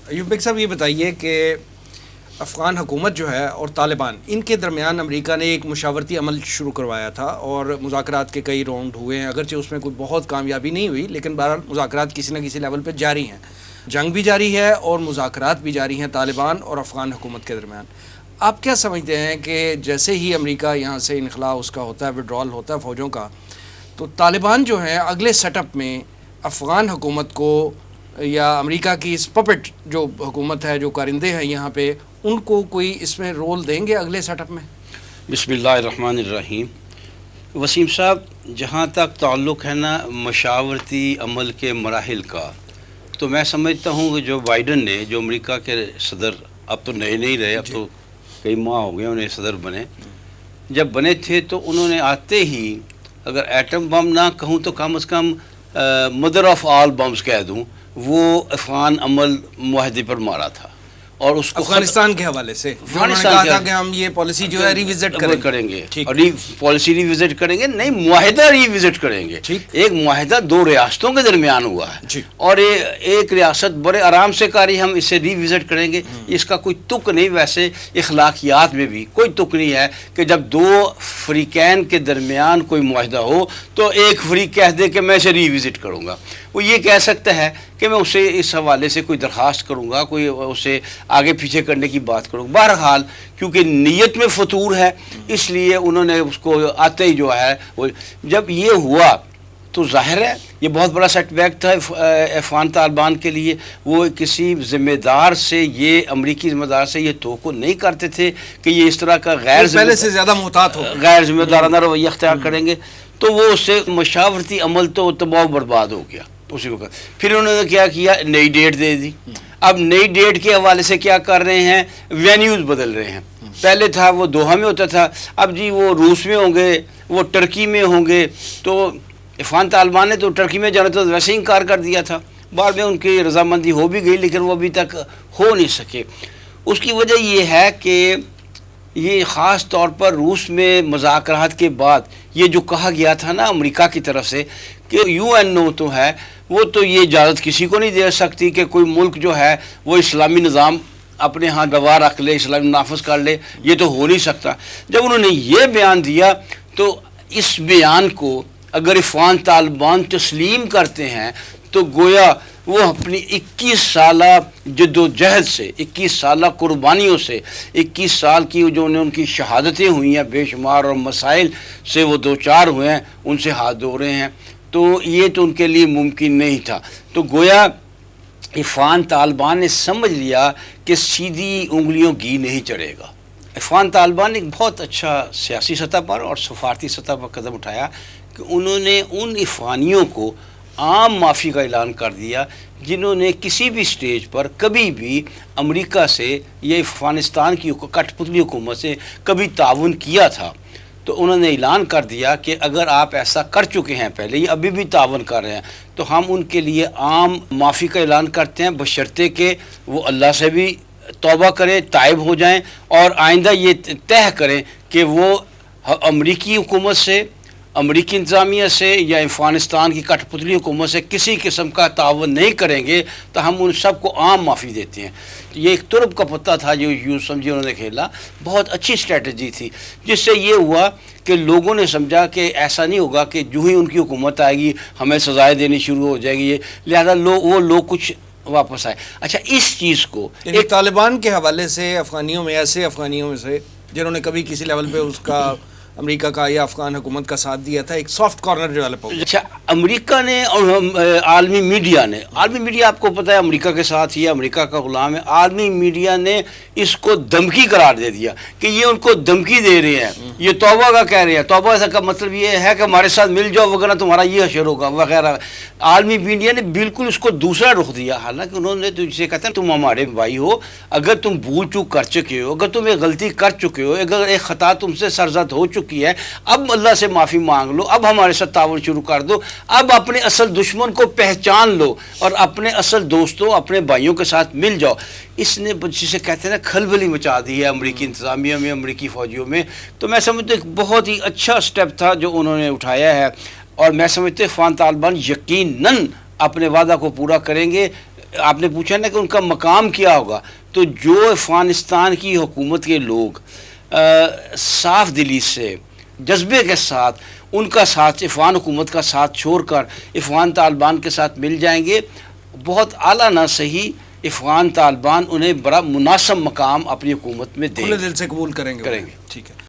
Ayub bag صاحب یہ بتائیے کہ افغان حکومت جو ہے اور طالبان ان کے درمیان امریکہ نے ایک مشاورتی عمل شروع کروایا تھا اور مذاکرات کے کئی راؤنڈ ہوئے ہیں، اگرچہ اس میں کوئی بہت کامیابی نہیں ہوئی، لیکن بہرحال مذاکرات کسی نہ کسی لیول پہ جاری ہیں، جنگ بھی جاری ہے اور مذاکرات بھی جاری ہیں طالبان اور افغان حکومت کے درمیان۔ آپ کیا سمجھتے ہیں کہ جیسے ہی امریکہ یہاں سے انخلاء اس کا ہوتا ہے، وڈرال ہوتا ہے فوجوں کا، تو طالبان جو ہیں اگلے سیٹ اپ میں افغان حکومت کو یا امریکہ کی اس پپٹ جو حکومت ہے، جو کارندے ہیں یہاں پہ، ان کو کوئی اس میں رول دیں گے اگلے سیٹ اپ میں؟ بسم اللہ الرحمن الرحیم۔ وسیم صاحب، جہاں تک تعلق ہے نا مشاورتی عمل کے مراحل کا، تو میں سمجھتا ہوں کہ جو بائیڈن نے، جو امریکہ کے صدر اب تو نئے نہیں رہے، اب تو کئی ماہ ہو گئے انہیں صدر بنے، جب بنے تھے تو انہوں نے آتے ہی اگر ایٹم بم نہ کہوں تو کم از کم مدر آف آل بمز کہہ دوں، وہ افغان عمل معاہدے پر مارا تھا، اور اس کو افغانستان کے حوالے سے انہوں نے کہا تھا کہ ہم یہ پالیسی جو ہے ریوزٹ کریں گے، اور پالیسی ریوزٹ کریں گے، نہیں معاہدہ ریوزٹ کریں گے۔ ایک معاہدہ دو ریاستوں کے درمیان ہوا ہے، اور ایک ریاست بڑے آرام سے کاری ہم اسے ریوزٹ کریں گے، اس کا کوئی تک نہیں۔ ویسے اخلاقیات میں بھی کوئی تک نہیں ہے کہ جب دو فریقین کے درمیان کوئی معاہدہ ہو تو ایک فریق کہہ دے کہ میں اسے ریوزٹ کروں گا۔ وہ یہ کہہ سکتا ہے کہ میں اسے اس حوالے سے کوئی درخواست کروں گا، کوئی اسے آگے پیچھے کرنے کی بات کروں گا۔ بہرحال کیونکہ نیت میں فطور ہے، اس لیے انہوں نے اس کو آتے ہی جو ہے جب یہ ہوا تو ظاہر ہے یہ بہت بڑا سیٹ بیک تھا افغان طالبان کے لیے۔ وہ کسی ذمہ دار سے، یہ امریکی ذمہ دار سے یہ توقع نہیں کرتے تھے کہ یہ اس طرح کا پہلے سے زیادہ محتاط ہو، غیر ذمہ دارانہ رویہ اختیار کریں گے، تو وہ اس سے مشاورتی عمل تو تباہ و برباد ہو گیا اسی وقت۔ پھر انہوں نے کیا کیا، نئی ڈیٹ دے دی۔ اب نئی ڈیٹ کے حوالے سے کیا کر رہے ہیں، وینیوز بدل رہے ہیں۔ پہلے تھا وہ دوحہ میں ہوتا تھا، اب جی وہ روس میں ہوں گے، وہ ٹرکی میں ہوں گے۔ تو افغان طالبان نے تو ٹرکی میں جانا تو ویسے ہی انکار کر دیا تھا، بعد میں ان کی رضامندی ہو بھی گئی، لیکن وہ ابھی تک ہو نہیں سکے۔ اس کی وجہ یہ ہے کہ یہ خاص طور پر روس میں مذاکرات کے بعد یہ جو کہا گیا تھا نا امریکہ کی طرف سے کہ UN تو ہے، وہ تو یہ اجازت کسی کو نہیں دے سکتی کہ کوئی ملک جو ہے وہ اسلامی نظام اپنے ہاں گواہ رکھ لے، اسلامی نافذ کر لے، یہ تو ہو نہیں سکتا۔ جب انہوں نے یہ بیان دیا تو اس بیان کو اگر افغان طالبان تسلیم کرتے ہیں تو گویا وہ اپنی 21 سالہ جد و جہد سے، 21 سالہ قربانیوں سے، 21 سال کی جو ان کی شہادتیں ہوئی ہیں بے شمار اور مسائل سے وہ دوچار ہوئے ہیں، ان سے ہاتھ دھو رہے ہیں، تو یہ تو ان کے لیے ممکن نہیں تھا۔ تو گویا افغان طالبان نے سمجھ لیا کہ سیدھی انگلیوں گھی نہیں چڑھے گا۔ افغان طالبان نے ایک بہت اچھا سیاسی سطح پر اور سفارتی سطح پر قدم اٹھایا کہ انہوں نے ان افغانیوں کو عام معافی کا اعلان کر دیا جنہوں نے کسی بھی سٹیج پر کبھی بھی امریکہ سے یا افغانستان کی کٹ پتلی حکومت سے کبھی تعاون کیا تھا۔ تو انہوں نے اعلان کر دیا کہ اگر آپ ایسا کر چکے ہیں پہلے یا ابھی بھی تعاون کر رہے ہیں تو ہم ان کے لیے عام معافی کا اعلان کرتے ہیں، بشرطے کہ وہ اللہ سے بھی توبہ کریں، تائب ہو جائیں، اور آئندہ یہ طے کریں کہ وہ امریکی حکومت سے، امریکی انتظامیہ سے یا افغانستان کی کٹ پتلی حکومت سے کسی قسم کا تعاون نہیں کریں گے تو ہم ان سب کو عام معافی دیتے ہیں۔ یہ ایک ترب کا پتہ تھا جو یوں سمجھے انہوں نے کھیلا، بہت اچھی اسٹریٹجی تھی، جس سے یہ ہوا کہ لوگوں نے سمجھا کہ ایسا نہیں ہوگا کہ جو ہی ان کی حکومت آئے گی ہمیں سزائیں دینی شروع ہو جائیں گی، لہذا وہ لوگ کچھ واپس آئے۔ اچھا، اس چیز کو ایک طالبان کے حوالے سے افغانیوں میں، ایسے افغانیوں میں سے جنہوں نے کبھی کسی لیول پہ اس کا امریکہ کا یا افغان حکومت کا ساتھ دیا تھا، ایک سافٹ کارنر ڈیولپ ہو گیا۔ اچھا، امریکہ نے اور عالمی میڈیا آپ کو پتہ ہے امریکہ کے ساتھ ہی امریکہ کا غلام ہے۔ عالمی میڈیا نے اس کو دھمکی قرار دے دیا کہ یہ ان کو دھمکی دے رہے ہیں، یہ توبہ کا کہہ رہے ہیں، توبہ کا مطلب یہ ہے کہ ہمارے ساتھ مل جاؤ وغیرہ تمہارا یہ حشر ہوگا وغیرہ۔ عالمی میڈیا نے بالکل اس کو دوسرا رخ دیا، حالانکہ انہوں نے تو جسے کہتے ہیں تم ہمارے بھائی ہو، اگر تم بھول چوک کر چکے ہو، اگر تم ایک غلطی کر چکے ہو، اگر ایک خطا تم سے سرزد ہو چکی ہے، اب اللہ سے معافی مانگ لو، اب ہمارے ساتھ تعاون شروع کر دو، اب اپنے اصل دشمن کو پہچان لو اور اپنے اصل دوستوں، اپنے بھائیوں کے ساتھ مل جاؤ۔ اس نے جسے کہتے ہیں نا کھلبلی مچا دی ہے امریکی انتظامیہ میں، امریکی فوجیوں میں۔ تو میں سمجھتا ہوں ایک بہت ہی اچھا سٹیپ تھا جو انہوں نے اٹھایا ہے، اور میں سمجھتا ہوں افغان طالبان یقیناً اپنے وعدہ کو پورا کریں گے۔ آپ نے پوچھا نا کہ ان کا مقام کیا ہوگا، تو جو افغانستان کی حکومت کے لوگ صاف دلی سے جذبے کے ساتھ ان کا ساتھ، افغان حکومت کا ساتھ چھوڑ کر افغان طالبان کے ساتھ مل جائیں گے، بہت اعلیٰ نہ صحیح افغان طالبان انہیں بڑا مناسب مقام اپنی حکومت میں دیں کھلے دل سے قبول کریں گے کریں گے۔ ٹھیک ہے۔